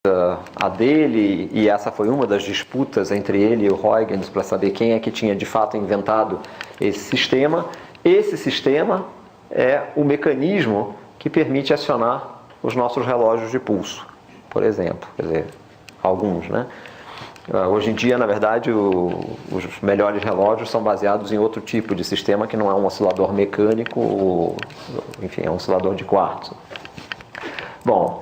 a dele, e essa foi uma das disputas entre ele e o Huygens para saber quem é que tinha de fato inventado esse sistema. Esse sistema é o mecanismo que permite acionar os nossos relógios de pulso, por exemplo. Quer dizer, alguns, né? Hoje em dia, na verdade, os melhores relógios são baseados em outro tipo de sistema que não é um oscilador mecânico, enfim, é um oscilador de quartzo. Bom,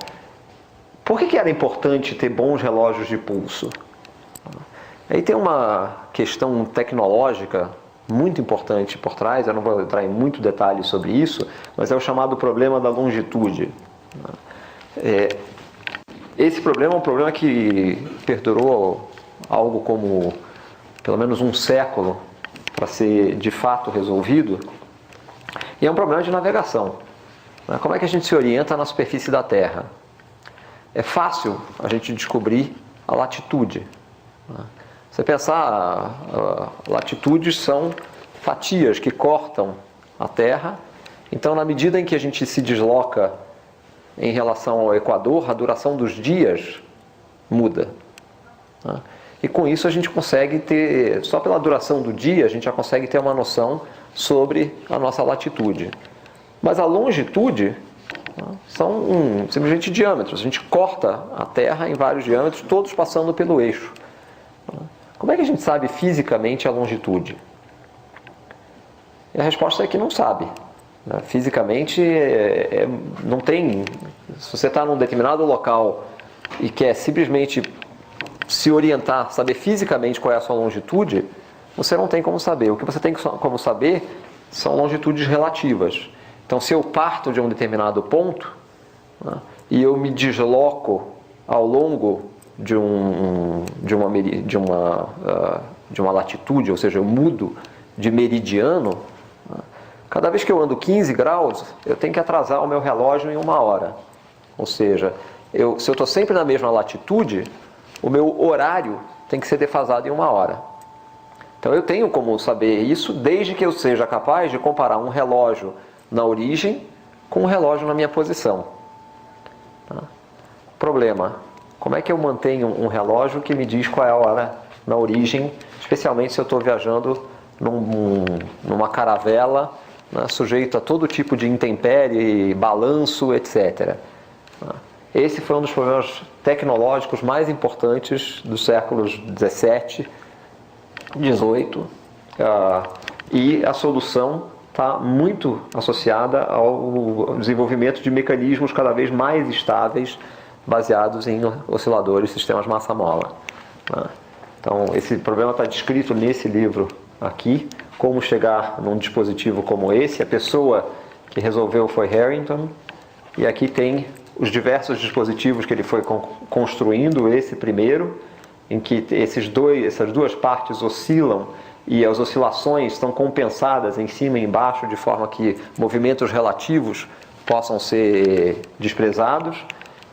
por que era importante ter bons relógios de pulso? Aí tem uma questão tecnológica muito importante por trás, eu não vou entrar em muito detalhe sobre isso, mas é o chamado problema da longitude. Esse problema é um problema que perdurou algo como pelo menos um século para ser de fato resolvido, e é um problema de navegação. Como é que a gente se orienta na superfície da Terra? É fácil a gente descobrir a latitude. Você pensar, latitudes são fatias que cortam a Terra, então na medida em que a gente se desloca em relação ao Equador, a duração dos dias muda. E com isso a gente consegue ter, só pela duração do dia, a gente já consegue ter uma noção sobre a nossa latitude. Mas a longitude são simplesmente diâmetros. A gente corta a Terra em vários diâmetros, todos passando pelo eixo. Como é que a gente sabe fisicamente a longitude? E a resposta é que não sabe. Fisicamente, não tem... Se você está num determinado local e quer simplesmente se orientar, saber fisicamente qual é a sua longitude, você não tem como saber. O que você tem como saber são longitudes relativas. Então, se eu parto de um determinado ponto, e eu me desloco ao longo de uma latitude, ou seja, eu mudo de meridiano, cada vez que eu ando 15 graus, eu tenho que atrasar o meu relógio em 1 hora. Ou seja, se eu estou sempre na mesma latitude, o meu horário tem que ser defasado em 1 hora. Então eu tenho como saber isso desde que eu seja capaz de comparar um relógio na origem com um relógio na minha posição. Problema: como é que eu mantenho um relógio que me diz qual é a hora na origem, especialmente se eu estou viajando numa caravela, sujeito a todo tipo de intempérie, balanço, etc. Esse foi um dos problemas tecnológicos mais importantes dos séculos 17, 18, e a solução está muito associada ao desenvolvimento de mecanismos cada vez mais estáveis, baseados em osciladores, sistemas massa-mola. Então, esse problema está descrito nesse livro aqui, como chegar num dispositivo como esse. A pessoa que resolveu foi Harrington, e aqui tem os diversos dispositivos que ele foi construindo, esse primeiro, em que essas duas partes oscilam, e as oscilações estão compensadas em cima e embaixo, de forma que movimentos relativos possam ser desprezados.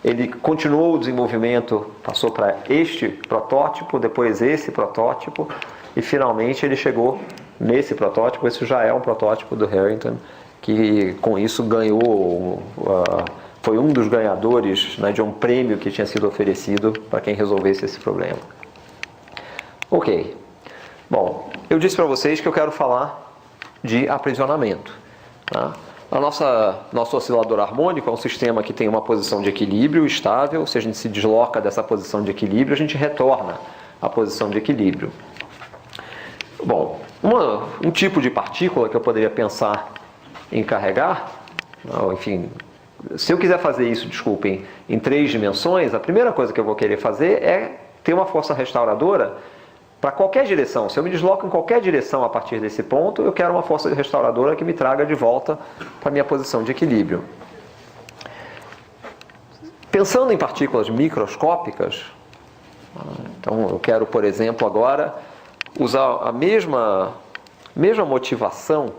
Ele continuou o desenvolvimento, passou para este protótipo, depois esse protótipo, e finalmente ele chegou nesse protótipo. Esse já é um protótipo do Harrington, que com isso ganhou, foi um dos ganhadores, de um prêmio que tinha sido oferecido para quem resolvesse esse problema. Ok. Bom, eu disse para vocês que eu quero falar de aprisionamento. Nosso oscilador harmônico é um sistema que tem uma posição de equilíbrio estável. Se a gente se desloca dessa posição de equilíbrio, a gente retorna à posição de equilíbrio. Bom, um tipo de partícula que eu poderia pensar em carregar, enfim, se eu quiser fazer isso, desculpem, em 3 dimensões, a primeira coisa que eu vou querer fazer é ter uma força restauradora para qualquer direção. Se eu me desloco em qualquer direção a partir desse ponto, eu quero uma força restauradora que me traga de volta para a minha posição de equilíbrio. Pensando em partículas microscópicas, então eu quero, por exemplo, agora usar a mesma motivação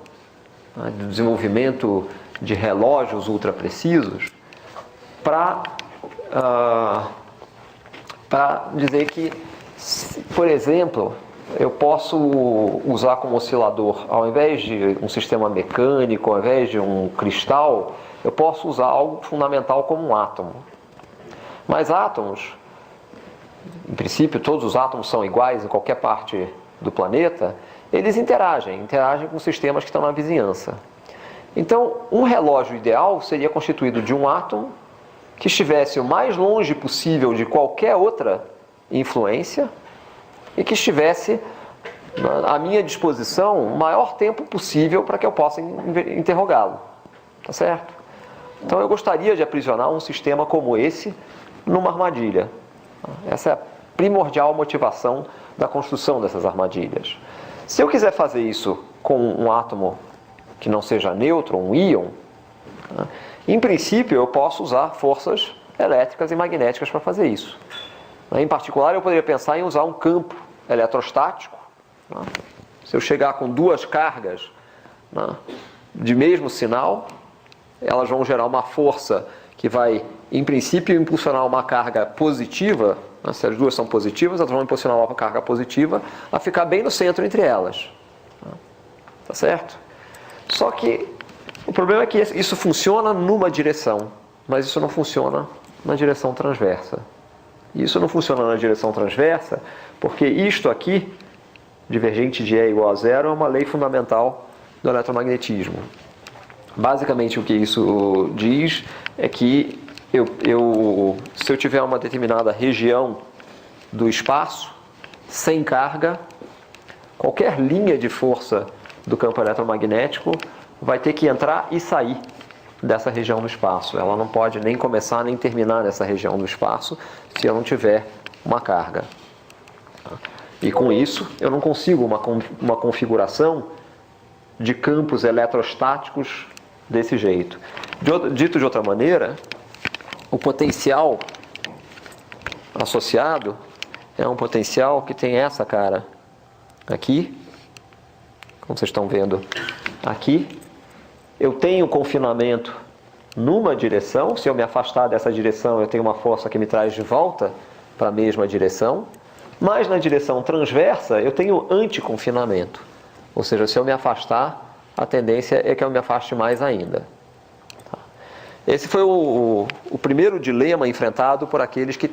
do desenvolvimento de relógios ultra precisos para dizer que, por exemplo, eu posso usar como oscilador, ao invés de um sistema mecânico, ao invés de um cristal, eu posso usar algo fundamental como um átomo. Mas átomos, em princípio todos os átomos são iguais em qualquer parte do planeta, eles interagem com sistemas que estão na vizinhança. Então, um relógio ideal seria constituído de um átomo que estivesse o mais longe possível de qualquer outra influência e que estivesse à minha disposição o maior tempo possível para que eu possa interrogá-lo. Tá certo? Então eu gostaria de aprisionar um sistema como esse numa armadilha. Essa é a primordial motivação da construção dessas armadilhas. Se eu quiser fazer isso com um átomo que não seja neutro, um íon, em princípio eu posso usar forças elétricas e magnéticas para fazer isso. Em particular, eu poderia pensar em usar um campo eletrostático. Se eu chegar com duas cargas de mesmo sinal, elas vão gerar uma força que vai, em princípio, impulsionar uma carga positiva. Se as duas são positivas, elas vão impulsionar uma carga positiva a ficar bem no centro entre elas. Tá certo? Só que o problema é que isso funciona numa direção, mas isso não funciona na direção transversa. E isso não funciona na direção transversa porque isto aqui, divergente de E igual a zero, é uma lei fundamental do eletromagnetismo. Basicamente o que isso diz é que se eu tiver uma determinada região do espaço sem carga, qualquer linha de força do campo eletromagnético vai ter que entrar e sair dessa região do espaço. Ela não pode nem começar nem terminar nessa região do espaço se eu não tiver uma carga. E com isso eu não consigo uma configuração de campos eletrostáticos desse jeito. Dito de outra maneira, o potencial associado é um potencial que tem essa cara aqui, como vocês estão vendo aqui. Eu tenho confinamento numa direção. Se eu me afastar dessa direção, eu tenho uma força que me traz de volta para a mesma direção. Mas na direção transversa, eu tenho anticonfinamento. Ou seja, se eu me afastar, a tendência é que eu me afaste mais ainda. Esse foi o primeiro dilema enfrentado por aqueles que